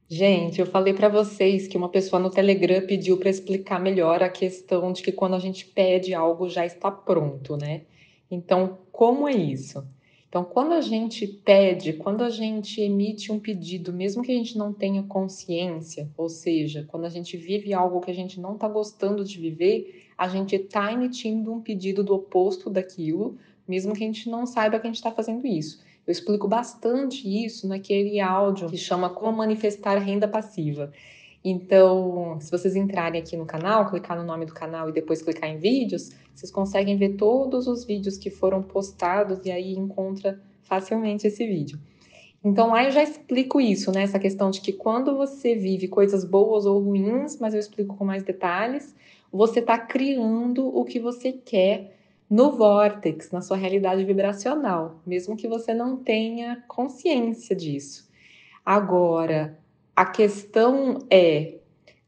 Gente, eu falei para vocês que uma pessoa no Telegram pediu para explicar melhor a questão de que quando a gente pede algo já está pronto, né? Então, como é isso? Então, quando a gente pede, quando a gente emite um pedido, mesmo que a gente não tenha consciência, ou seja, quando a gente vive algo que a gente não está gostando de viver, a gente está emitindo um pedido do oposto daquilo, mesmo que a gente não saiba que a gente está fazendo isso. Eu explico bastante isso naquele áudio que chama Como Manifestar Renda Passiva. Então, se vocês entrarem aqui no canal, clicar no nome do canal e depois clicar em vídeos, vocês conseguem ver todos os vídeos que foram postados e aí encontra facilmente esse vídeo. Então lá eu já explico isso, né? Essa questão de que quando você vive coisas boas ou ruins, mas eu explico com mais detalhes, você está criando o que você quer no vórtex, na sua realidade vibracional, mesmo que você não tenha consciência disso. Agora, a questão é,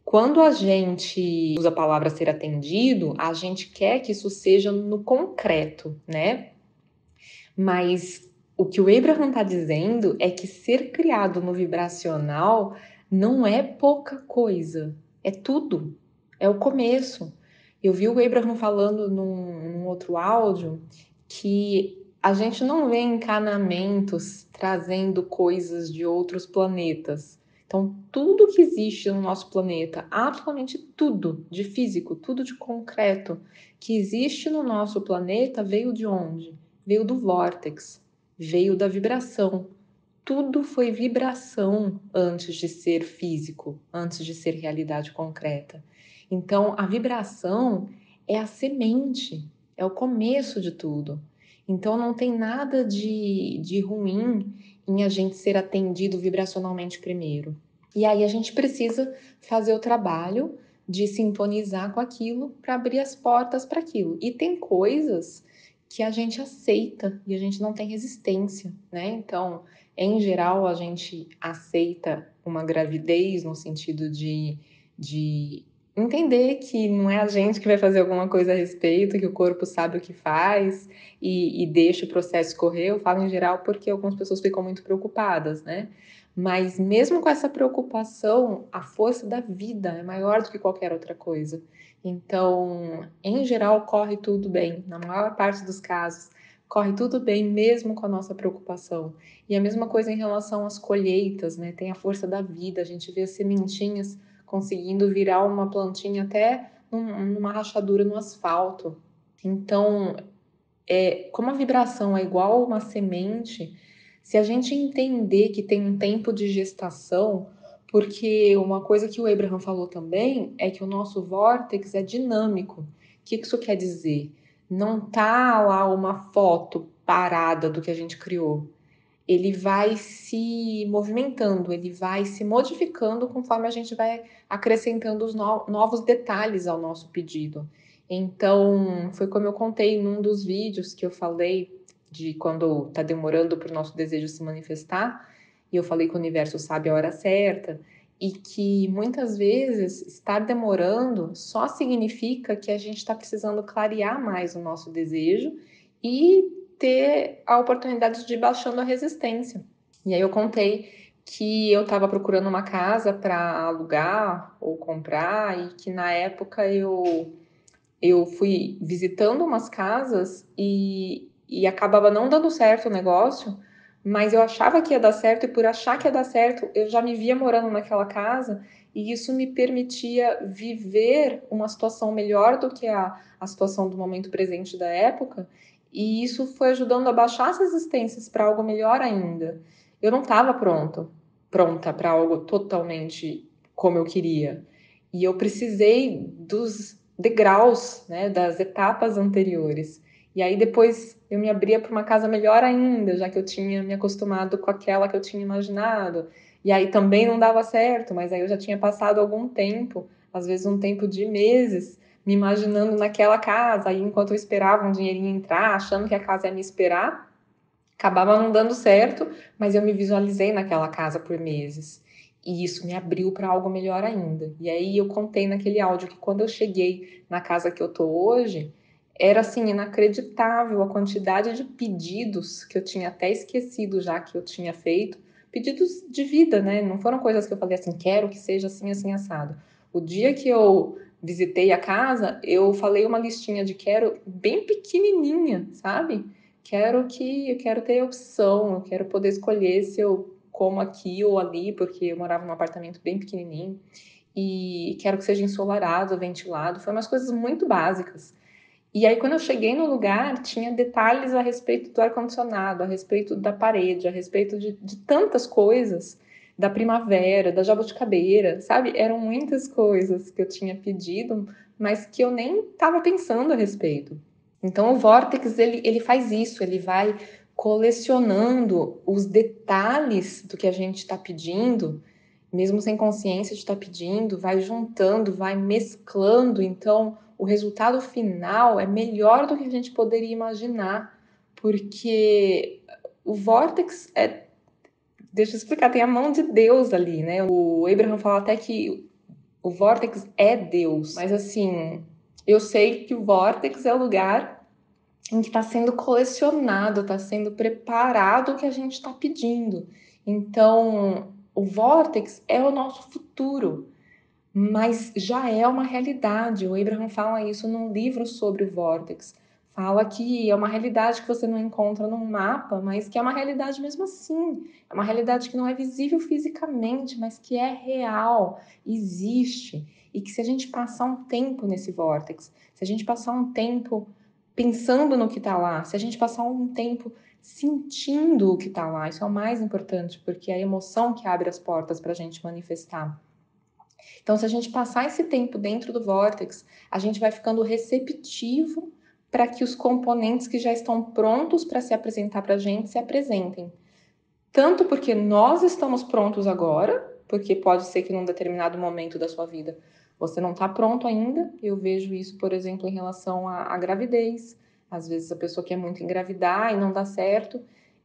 quando a gente usa a palavra ser atendido, a gente quer que isso seja no concreto, né? Mas o que o Abraham está dizendo é que ser criado no vibracional não é pouca coisa, é tudo, é o começo. Eu vi o Abraham falando num outro áudio que a gente não vê encanamentos trazendo coisas de outros planetas. Então, tudo que existe no nosso planeta, absolutamente tudo de físico, tudo de concreto que existe no nosso planeta veio de onde? Veio do vórtex, veio da vibração. Tudo foi vibração antes de ser físico, antes de ser realidade concreta. Então, a vibração é a semente, é o começo de tudo. Então, não tem nada de ruim em a gente ser atendido vibracionalmente primeiro. E aí a gente precisa fazer o trabalho de sintonizar com aquilo para abrir as portas para aquilo. E tem coisas que a gente aceita e a gente não tem resistência, né? Então, em geral, a gente aceita uma gravidez no sentido de entender que não é a gente que vai fazer alguma coisa a respeito, que o corpo sabe o que faz e deixa o processo correr. Eu falo em geral porque algumas pessoas ficam muito preocupadas, né? Mas mesmo com essa preocupação, a força da vida é maior do que qualquer outra coisa. Então, em geral, corre tudo bem. Na maior parte dos casos, corre tudo bem, mesmo com a nossa preocupação. E a mesma coisa em relação às colheitas, né? Tem a força da vida. A gente vê as sementinhas conseguindo virar uma plantinha até numa rachadura no asfalto. Então, como a vibração é igual a uma semente, se a gente entender que tem um tempo de gestação, porque uma coisa que o Abraham falou também é que o nosso vórtex é dinâmico. O que isso quer dizer? Não tá lá uma foto parada do que a gente criou. Ele vai se movimentando, ele vai se modificando conforme a gente vai acrescentando os novos detalhes ao nosso pedido. Então, foi como eu contei num dos vídeos que eu falei de quando está demorando para o nosso desejo se manifestar, e eu falei que o universo sabe a hora certa, e que muitas vezes estar demorando só significa que a gente está precisando clarear mais o nosso desejo e ter a oportunidade de ir baixando a resistência. E aí eu contei que eu estava procurando uma casa para alugar ou comprar e que na época eu fui visitando umas casas e acabava não dando certo o negócio, mas eu achava que ia dar certo e por achar que ia dar certo, eu já me via morando naquela casa e isso me permitia viver uma situação melhor do que a situação do momento presente da época e isso foi ajudando a baixar as resistências para algo melhor ainda. Eu não estava pronta para algo totalmente como eu queria. E eu precisei dos degraus, né, das etapas anteriores. E aí depois eu me abria para uma casa melhor ainda, já que eu tinha me acostumado com aquela que eu tinha imaginado. E aí também não dava certo, mas aí eu já tinha passado algum tempo, às vezes um tempo de meses, me imaginando naquela casa. Aí enquanto eu esperava um dinheirinho entrar, achando que a casa ia me esperar, acabava não dando certo, mas eu me visualizei naquela casa por meses. E isso me abriu para algo melhor ainda. E aí eu contei naquele áudio que quando eu cheguei na casa que eu tô hoje, era assim inacreditável a quantidade de pedidos que eu tinha até esquecido já que eu tinha feito, pedidos de vida, né? Não foram coisas que eu falei assim, quero que seja assim, assim, assado. O dia que eu visitei a casa, eu falei uma listinha de quero bem pequenininha, sabe? Eu quero ter opção, eu quero poder escolher se eu como aqui ou ali, porque eu morava num apartamento bem pequenininho e quero que seja ensolarado, ventilado. Foi umas coisas muito básicas. E aí, quando eu cheguei no lugar, tinha detalhes a respeito do ar-condicionado, a respeito da parede, a respeito de tantas coisas, da primavera, da jabuticabeira, sabe? Eram muitas coisas que eu tinha pedido, mas que eu nem estava pensando a respeito. Então, o Vortex, ele faz isso, ele vai colecionando os detalhes do que a gente está pedindo, mesmo sem consciência de estar pedindo, vai juntando, vai mesclando. Então, o resultado final é melhor do que a gente poderia imaginar, porque o Vortex é. Deixa eu explicar, tem a mão de Deus ali, né? O Abraham fala até que o Vortex é Deus, mas assim, eu sei que o Vortex é o lugar em que está sendo colecionado, está sendo preparado o que a gente está pedindo. Então, o Vortex é o nosso futuro, mas já é uma realidade. O Abraham fala isso num livro sobre o Vortex. Fala que é uma realidade que você não encontra num mapa, mas que é uma realidade mesmo assim. É uma realidade que não é visível fisicamente, mas que é real, existe. E que se a gente passar um tempo nesse Vortex, se a gente passar um tempo pensando no que está lá, se a gente passar um tempo sentindo o que está lá, isso é o mais importante, porque é a emoção que abre as portas para a gente manifestar. Então, se a gente passar esse tempo dentro do Vortex, a gente vai ficando receptivo para que os componentes que já estão prontos para se apresentar para a gente se apresentem. Tanto porque nós estamos prontos agora, porque pode ser que num determinado momento da sua vida você não está pronto ainda. Eu vejo isso, por exemplo, em relação à gravidez. Às vezes a pessoa quer muito engravidar e não dá certo.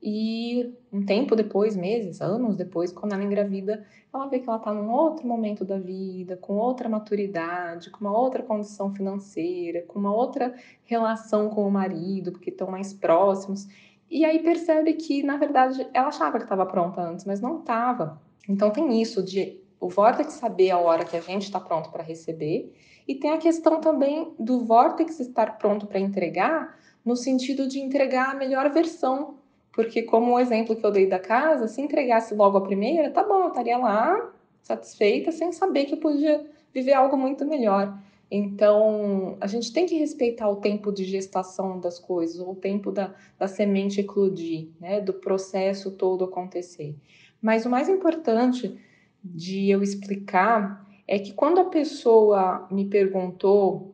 E um tempo depois, meses, anos depois, quando ela engravida, ela vê que ela está num outro momento da vida, com outra maturidade, com uma outra condição financeira, com uma outra relação com o marido, porque estão mais próximos. E aí percebe que, na verdade, ela achava que estava pronta antes, mas não estava. Então tem isso de o Vortex saber a hora que a gente está pronto para receber, e tem a questão também do Vortex estar pronto para entregar, no sentido de entregar a melhor versão. Porque, como o exemplo que eu dei da casa, se entregasse logo a primeira, tá bom, eu estaria lá satisfeita, sem saber que eu podia viver algo muito melhor. Então, a gente tem que respeitar o tempo de gestação das coisas, ou o tempo da semente eclodir, né, do processo todo acontecer. Mas o mais importante de eu explicar é que quando a pessoa me perguntou,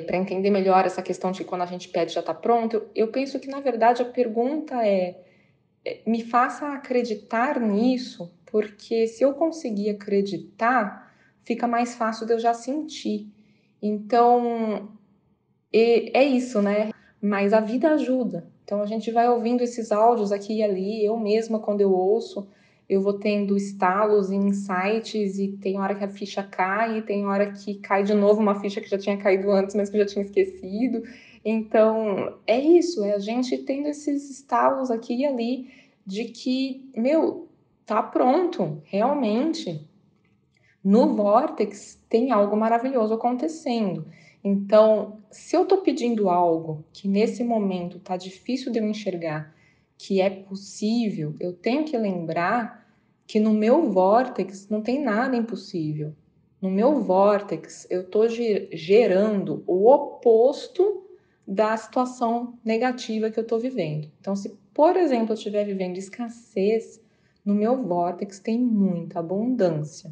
para entender melhor essa questão de que quando a gente pede já está pronto, eu penso que na verdade a pergunta me faça acreditar nisso, porque se eu conseguir acreditar, fica mais fácil de eu já sentir. Então, é isso, né? Mas a vida ajuda. Então a gente vai ouvindo esses áudios aqui e ali. Eu mesma, quando eu ouço, eu vou tendo estalos e insights, e tem hora que a ficha cai, e tem hora que cai de novo uma ficha que já tinha caído antes, mas que eu já tinha esquecido. Então, é isso, é a gente tendo esses estalos aqui e ali de que, meu, tá pronto, realmente. No Vortex tem algo maravilhoso acontecendo. Então, se eu estou pedindo algo que nesse momento está difícil de eu enxergar, que é possível, eu tenho que lembrar que no meu Vortex não tem nada impossível. No meu Vortex, eu estou gerando o oposto da situação negativa que eu estou vivendo. Então, se, por exemplo, eu estiver vivendo escassez, no meu Vortex tem muita abundância.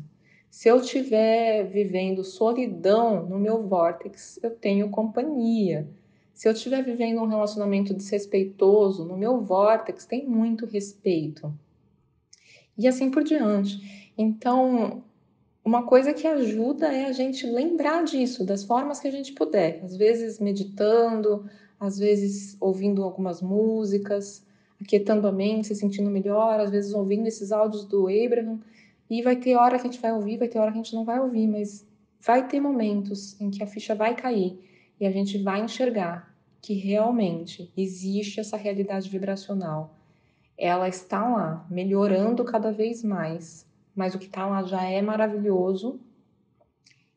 Se eu estiver vivendo solidão no meu Vortex, eu tenho companhia. Se eu estiver vivendo um relacionamento desrespeitoso, no meu Vortex tem muito respeito. E assim por diante. Então, uma coisa que ajuda é a gente lembrar disso, das formas que a gente puder. Às vezes meditando, às vezes ouvindo algumas músicas, aquietando a mente, se sentindo melhor, às vezes ouvindo esses áudios do Abraham. E vai ter hora que a gente vai ouvir, vai ter hora que a gente não vai ouvir, mas vai ter momentos em que a ficha vai cair e a gente vai enxergar que realmente existe essa realidade vibracional. ela está lá, melhorando cada vez mais, mas o que está lá já é maravilhoso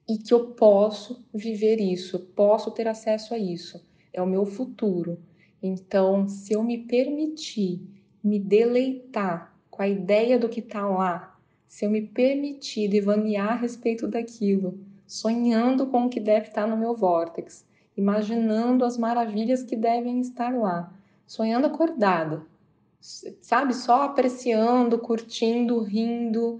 e que eu posso viver isso, eu posso ter acesso a isso, é o meu futuro. Então, se eu me permitir me deleitar com a ideia do que está lá, se eu me permitir devanear a respeito daquilo, sonhando com o que deve estar no meu vórtex, imaginando as maravilhas que devem estar lá, sonhando acordada, sabe? Só apreciando, curtindo, rindo,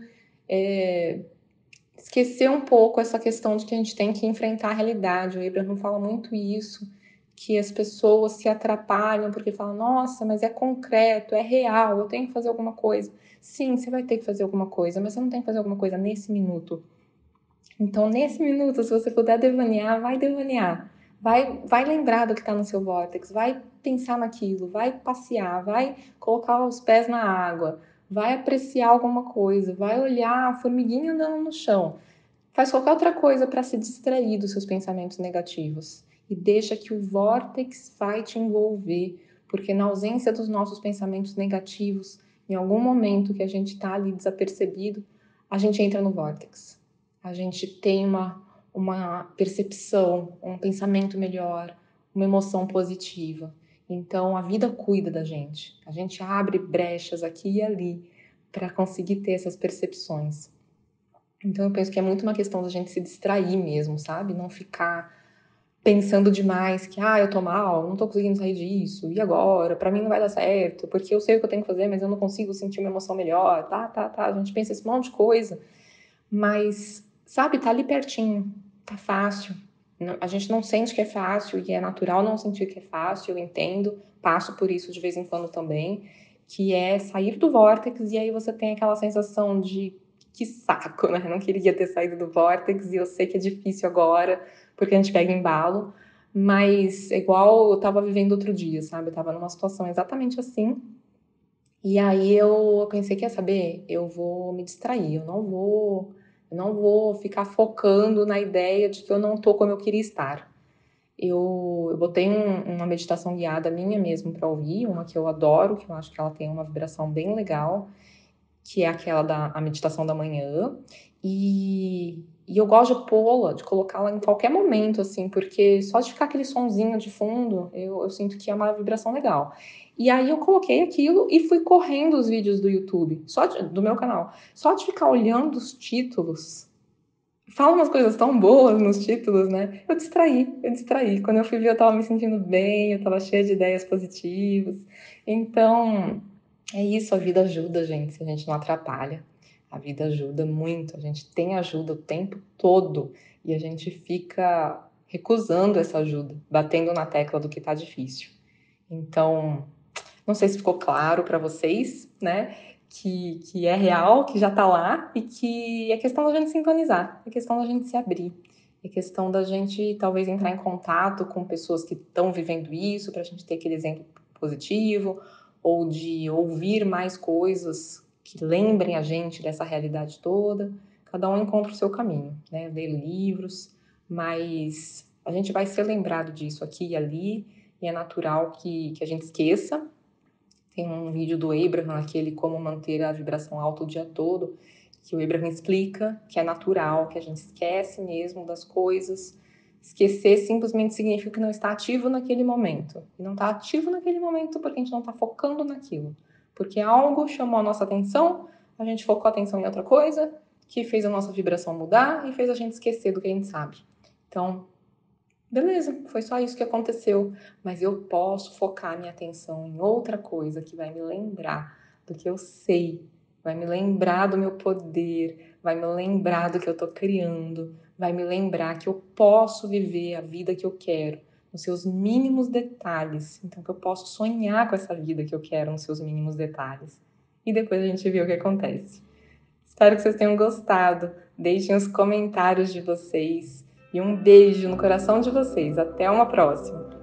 esquecer um pouco essa questão de que a gente tem que enfrentar a realidade. O Abraham fala muito isso, que as pessoas se atrapalham porque falam, nossa, mas é concreto, é real, eu tenho que fazer alguma coisa. Sim, você vai ter que fazer alguma coisa, mas você não tem que fazer alguma coisa nesse minuto. Então, nesse minuto, se você puder devanear, vai devanear. Vai lembrar do que está no seu vórtex, vai pensar naquilo, vai passear, vai colocar os pés na água, vai apreciar alguma coisa, vai olhar a formiguinha andando no chão. Faz qualquer outra coisa para se distrair dos seus pensamentos negativos. E deixa que o vórtex vai te envolver, porque na ausência dos nossos pensamentos negativos, em algum momento que a gente está ali desapercebido, a gente entra no vórtex. A gente tem uma percepção, um pensamento melhor, uma emoção positiva. Então a vida cuida da gente. A gente abre brechas aqui e ali para conseguir ter essas percepções. Então eu penso que é muito uma questão da gente se distrair mesmo, sabe? Não ficar pensando demais que, eu tô mal, não tô conseguindo sair disso, e agora? Pra mim não vai dar certo, porque eu sei o que eu tenho que fazer, mas eu não consigo sentir uma emoção melhor, tá. A gente pensa esse monte de coisa, mas, sabe, tá ali pertinho, tá fácil. A gente não sente que é fácil, e é natural não sentir que é fácil, eu entendo, passo por isso de vez em quando também, que é sair do vórtex, e aí você tem aquela sensação de que saco, né? Não queria ter saído do vórtex, e eu sei que é difícil agora, porque a gente pega embalo, mas igual eu tava vivendo outro dia, sabe? Eu tava numa situação exatamente assim, e aí eu pensei, quer saber? Eu vou me distrair, eu não vou ficar focando na ideia de que eu não tô como eu queria estar. Eu botei uma meditação guiada minha mesmo para ouvir, uma que eu adoro, que eu acho que ela tem uma vibração bem legal, que é aquela da a meditação da manhã, e eu gosto de pô-la, de colocá-la em qualquer momento, assim, porque só de ficar aquele sonzinho de fundo, eu sinto que é uma vibração legal. E aí eu coloquei aquilo e fui correndo os vídeos do YouTube, do meu canal. Só de ficar olhando os títulos, fala umas coisas tão boas nos títulos, né? Eu distraí. Quando eu fui ver, eu tava me sentindo bem, eu tava cheia de ideias positivas. Então, é isso, a vida ajuda, gente, se a gente não atrapalha. A vida ajuda muito, a gente tem ajuda o tempo todo e a gente fica recusando essa ajuda, batendo na tecla do que tá difícil. Então, não sei se ficou claro para vocês, né? Que é real, que já tá lá e que é questão da gente sintonizar, é questão da gente se abrir, é questão da gente talvez entrar em contato com pessoas que estão vivendo isso, para a gente ter aquele exemplo positivo, ou de ouvir mais coisas que lembrem a gente dessa realidade toda. Cada um encontra o seu caminho, né? Ler livros, mas a gente vai ser lembrado disso aqui e ali, e é natural que a gente esqueça. Tem um vídeo do Abraham, aquele Como Manter a Vibração Alta o Dia Todo, que o Abraham explica que é natural, que a gente esquece mesmo das coisas. Esquecer simplesmente significa que não está ativo naquele momento. E não está ativo naquele momento porque a gente não está focando naquilo. Porque algo chamou a nossa atenção, a gente focou a atenção em outra coisa, que fez a nossa vibração mudar e fez a gente esquecer do que a gente sabe. Então, beleza, foi só isso que aconteceu, mas eu posso focar minha atenção em outra coisa que vai me lembrar do que eu sei, vai me lembrar do meu poder, vai me lembrar do que eu tô criando, vai me lembrar que eu posso viver a vida que eu quero, nos seus mínimos detalhes. Então, que eu posso sonhar com essa vida que eu quero nos seus mínimos detalhes. E depois a gente vê o que acontece. Espero que vocês tenham gostado. Deixem os comentários de vocês. E um beijo no coração de vocês. Até uma próxima!